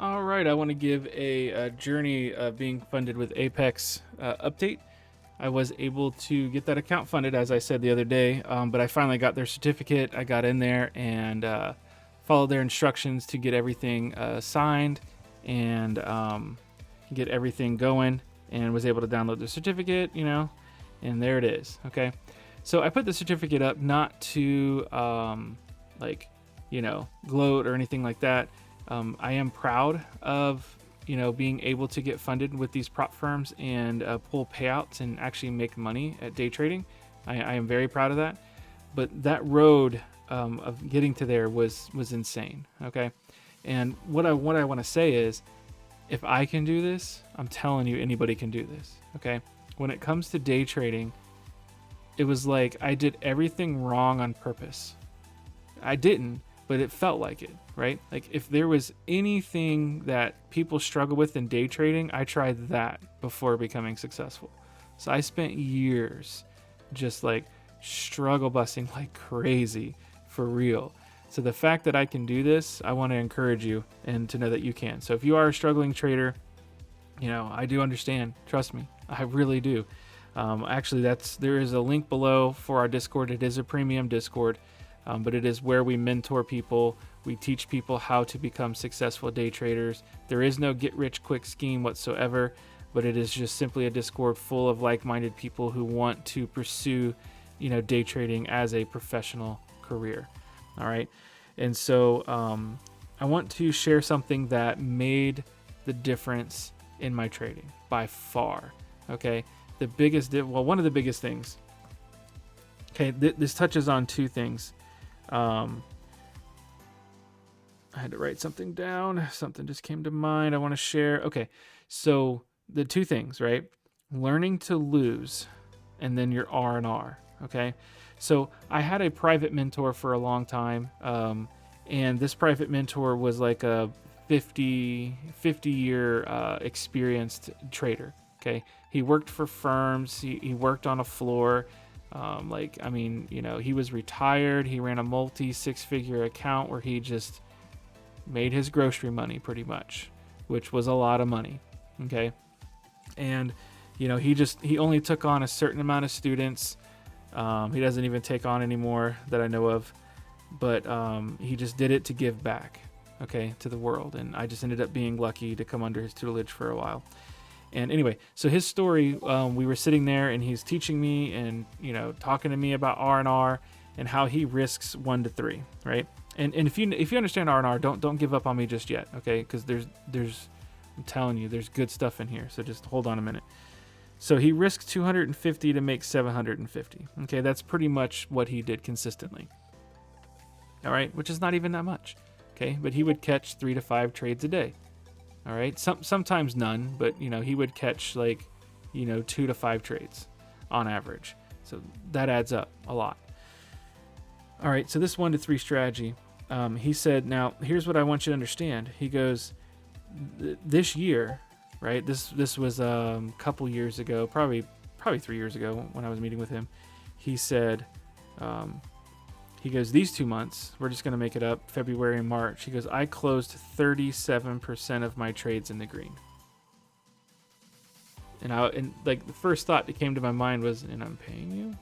All right, I want to give a journey of being funded with Apex update. I was able to get that account funded, as I said the other day, but I finally got their certificate. I got in there and followed their instructions to get everything signed and get everything going, and was able to download the certificate, and there it is. Okay, so I put the certificate up not to gloat or anything like that. I am proud of being able to get funded with these prop firms and pull payouts and actually make money at day trading. I am very proud of that. But that road of getting to there was insane. Okay, and what I want to say is, if I can do this, I'm telling you, anybody can do this. Okay, when it comes to day trading, it was like I did everything wrong on purpose. I didn't, but it felt like it, right? Like if there was anything that people struggle with in day trading, I tried that before becoming successful. So I spent years just like struggle busting like crazy for real. So the fact that I can do this, I want to encourage you and to know that you can. So if you are a struggling trader, I do understand. Trust me, I really do. Actually, there is a link below for our Discord. It is a premium Discord. But it is where we mentor people. We teach people how to become successful day traders. There is no get-rich-quick scheme whatsoever, but it is just simply a Discord full of like-minded people who want to pursue, day trading as a professional career. All right, and so I want to share something that made the difference in my trading by far. Okay, one of the biggest things. Okay, this touches on two things. I had to write something down. Something just came to mind I want to share. Okay, so the two things, right? Learning to lose and then your R&R, okay? So I had a private mentor for a long time, and this private mentor was like a 50-year experienced trader, okay? He worked for firms. He worked on a floor. He was retired. He ran a multi-six-figure account where he just made his grocery money pretty much, which was a lot of money. Okay. And, he only took on a certain amount of students. He doesn't even take on anymore that I know of, but he just did it to give back, okay, to the world. And I just ended up being lucky to come under his tutelage for a while. And anyway, so his story, we were sitting there and he's teaching me and, talking to me about R&R and how he risks 1 to 3, right? And if you understand R&R, don't give up on me just yet, okay? Because there's I'm telling you, there's good stuff in here. So just hold on a minute. So he risked 250 to make 750. Okay, that's pretty much what he did consistently. All right, which is not even that much. Okay, but he would catch 3 to 5 trades a day. All right, sometimes none, but he would catch 2 to 5 trades on average. So that adds up a lot. All right, so this 1 to 3 strategy, he said, now here's what I want you to understand. He goes, this year, right? This was a couple years ago, probably 3 years ago when I was meeting with him. He said, he goes, these 2 months, we're just going to make it up, February and March. He goes, I closed 37% of my trades in the green. And the first thought that came to my mind was, and I'm paying you?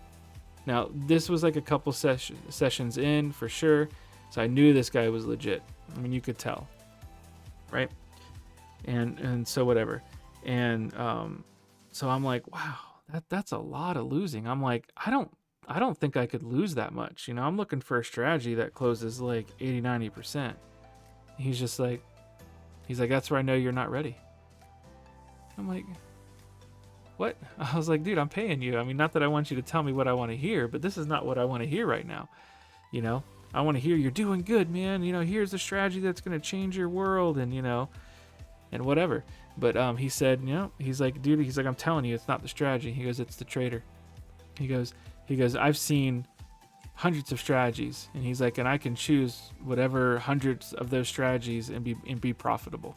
Now, this was like a couple sessions in for sure. So I knew this guy was legit. I mean, you could tell, right? And so whatever. And so I'm like, wow, that's a lot of losing. I'm like, I don't think I could lose that much. I'm looking for a strategy that closes like 80-90%. He's like, that's where I know you're not ready. I'm like, what? I was like, dude, I'm paying you. I mean, not that I want you to tell me what I want to hear, but this is not what I want to hear right now. I want to hear you're doing good, man. Here's a strategy that's going to change your world and, and whatever. But he said, he's like, dude, I'm telling you, it's not the strategy. He goes, it's the trader. He goes, I've seen hundreds of strategies, and he's like, and I can choose whatever hundreds of those strategies and be profitable.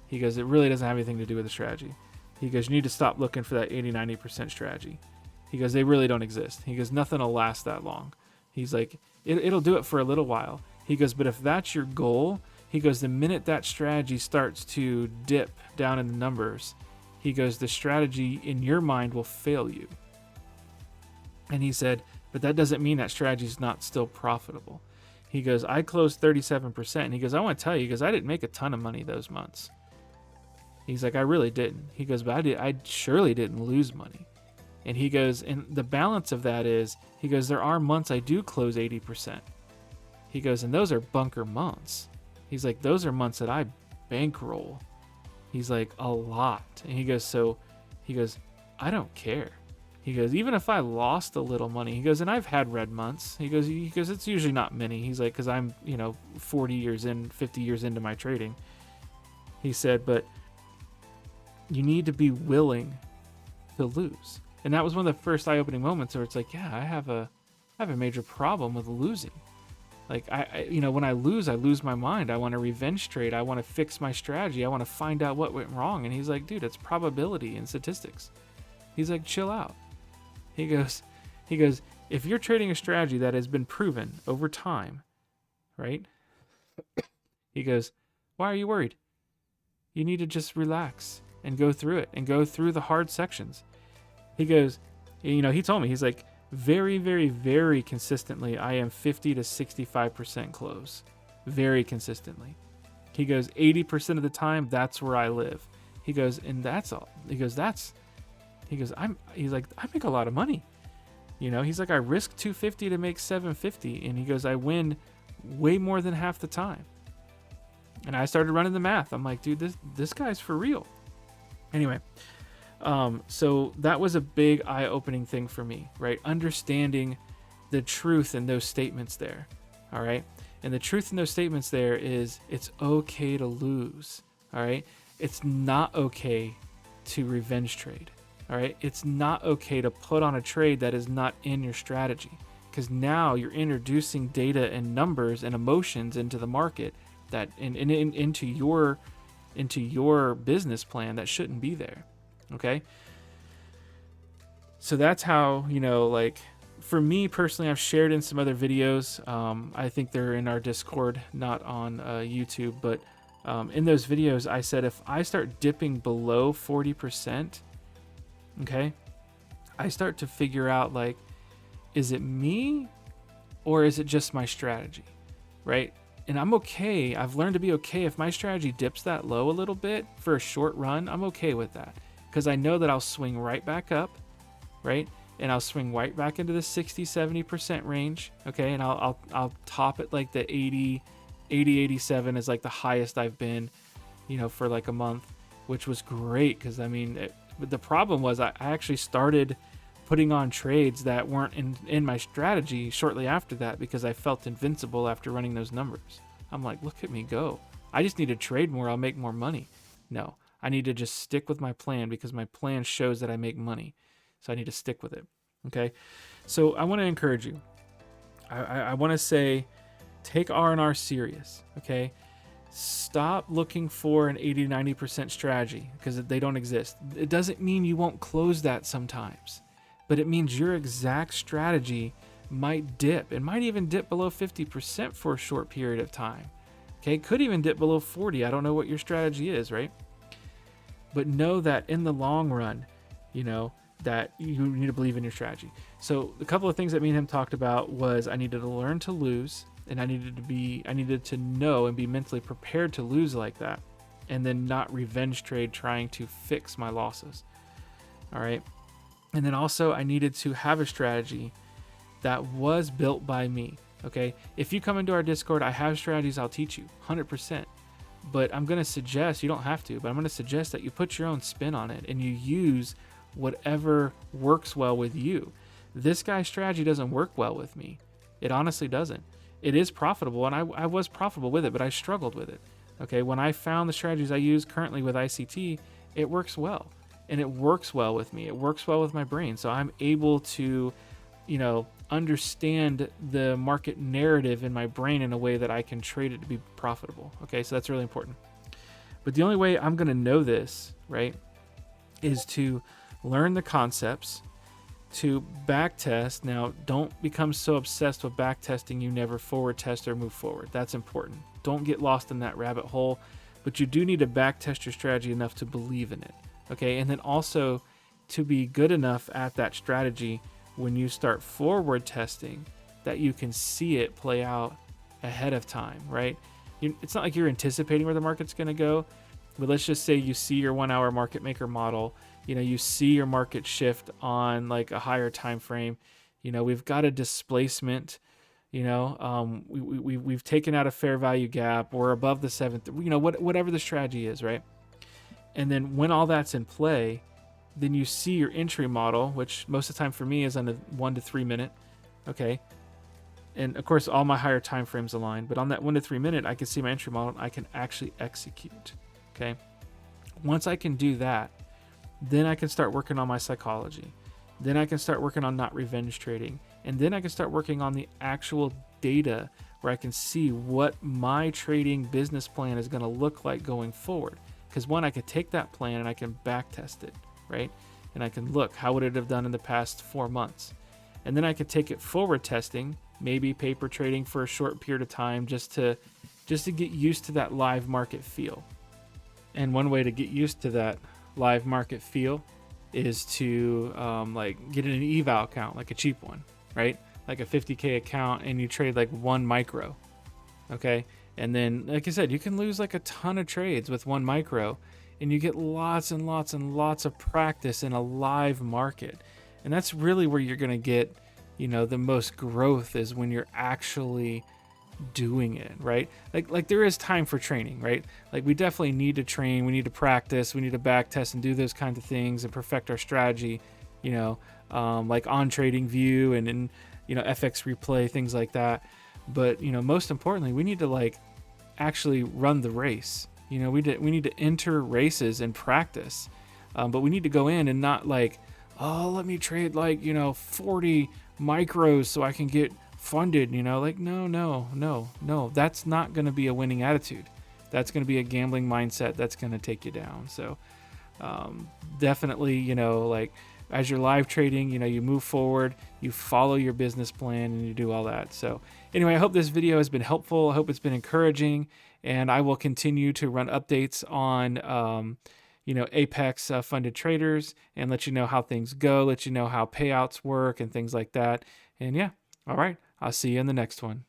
He goes, it really doesn't have anything to do with the strategy. He goes, you need to stop looking for that 80-90% strategy. He goes, they really don't exist. He goes, nothing will last that long. He's like, it'll do it for a little while. He goes, but if that's your goal, He goes, the minute that strategy starts to dip down in the numbers, he goes, the strategy in your mind will fail you. And he said, but that doesn't mean that strategy is not still profitable. He goes, I closed 37%. And he goes, I want to tell you, he goes, I didn't make a ton of money those months. He's like, I really didn't. He goes, but I surely didn't lose money. And he goes, and the balance of that is, he goes, there are months I do close 80%. He goes, and those are bunker months. He's like, those are months that I bankroll. He's like, a lot. And he goes, I don't care. He goes, even if I lost a little money, he goes, and I've had red months. He goes, it's usually not many. He's like, because I'm, 40 years in, 50 years into my trading. He said, but you need to be willing to lose. And that was one of the first eye-opening moments where it's like, yeah, I have a major problem with losing. Like, I when I lose my mind. I want to revenge trade. I want to fix my strategy. I want to find out what went wrong. And he's like, dude, it's probability and statistics. He's like, chill out. He goes, if you're trading a strategy that has been proven over time, right? He goes, why are you worried? You need to just relax and go through it and go through the hard sections. He goes, he told me, he's like, very, very, very consistently, I am 50 to 65% close. Very consistently. He goes, 80% of the time, that's where I live. He goes, and that's all. He goes, I make a lot of money. He's like, I risk 250 to make 750. And he goes, I win way more than half the time. And I started running the math. I'm like, dude, this guy's for real. Anyway, so that was a big eye-opening thing for me, right? Understanding the truth in those statements there, all right? And the truth in those statements there is it's okay to lose, all right? It's not okay to revenge trade, all right? It's not okay to put on a trade that is not in your strategy, because now you're introducing data and numbers and emotions into the market that into your business plan that shouldn't be there. Okay. So that's how, for me personally, I've shared in some other videos. I think they're in our Discord, not on YouTube, but in those videos, I said, if I start dipping below 40%, okay, I start to figure out, like, is it me or is it just my strategy, right? And I'm okay. I've learned to be okay. If my strategy dips that low a little bit for a short run, I'm okay with that. Because I know that I'll swing right back up, right? And I'll swing right back into the 60, 70% range, okay? And I'll top it like the 80, 87 is like the highest I've been, for like a month, which was great. Because, the problem was I actually started putting on trades that weren't in my strategy shortly after that because I felt invincible after running those numbers. I'm like, look at me go. I just need to trade more. I'll make more money. No. I need to just stick with my plan because my plan shows that I make money. So I need to stick with it. Okay. So I want to encourage you. I want to say, take R&R serious. Okay. Stop looking for an 80, 90% strategy because they don't exist. It doesn't mean you won't close that sometimes, but it means your exact strategy might dip. It might even dip below 50% for a short period of time. Okay. Could even dip below 40. I don't know what your strategy is, right? But know that in the long run, that you need to believe in your strategy. So a couple of things that me and him talked about was I needed to learn to lose, and I needed to know and be mentally prepared to lose like that, and then not revenge trade trying to fix my losses. All right. And then also I needed to have a strategy that was built by me. Okay. If you come into our Discord, I have strategies I'll teach you 100%. But I'm going to suggest, you don't have to, but I'm going to suggest that you put your own spin on it and you use whatever works well with you. This guy's strategy doesn't work well with me. It honestly doesn't. It is profitable, and I was profitable with it, but I struggled with it. Okay, when I found the strategies I use currently with ICT, it works well. And it works well with me. It works well with my brain. So I'm able to, understand the market narrative in my brain in a way that I can trade it to be profitable. Okay, so that's really important. But the only way I'm going to know this, right, is to learn the concepts, to back test. Now, don't become so obsessed with back testing you never forward test or move forward. That's important. Don't get lost in that rabbit hole, but you do need to back test your strategy enough to believe in it. Okay, and then also to be good enough at that strategy when you start forward testing that you can see it play out ahead of time, right? It's not like you're anticipating where the market's going to go, but let's just say you see your 1 hour market maker model, you see your market shift on like a higher time frame. We've got a displacement, we've taken out a fair value gap, we're above the seventh, whatever the strategy is, right? And then when all that's in play, then you see your entry model, which most of the time for me is on a 1 to 3 minute. Okay. And of course, all my higher time frames align, but on that 1 to 3 minute, I can see my entry model and I can actually execute. Okay. Once I can do that, then I can start working on my psychology. Then I can start working on not revenge trading. And then I can start working on the actual data where I can see what my trading business plan is going to look like going forward. Because one, I could take that plan and I can back test it, right? And I can look, how would it have done in the past 4 months? And then I could take it forward testing, maybe paper trading for a short period of time just to get used to that live market feel. And one way to get used to that live market feel is to get an eval account, like a cheap one, right? Like a 50K account, and you trade like 1 micro, okay? And then, like I said, you can lose like a ton of trades with 1 micro, and you get lots and lots and lots of practice in a live market. And that's really where you're going to get, the most growth, is when you're actually doing it, right? Like there is time for training, right? Like we definitely need to train, we need to practice, we need to back test and do those kinds of things and perfect our strategy, like on trading view and FX replay, things like that. But most importantly, we need to actually run the race. We need to enter races and practice, but we need to go in and not let me trade 40 micros so I can get funded, no, that's not going to be a winning attitude. That's going to be a gambling mindset that's going to take you down. So definitely, as you're live trading, you move forward, you follow your business plan, and you do all that. So anyway, I hope this video has been helpful. I hope it's been encouraging, and I will continue to run updates on Apex funded traders and let you know how things go, let you know how payouts work and things like that. And yeah, all right, I'll see you in the next one.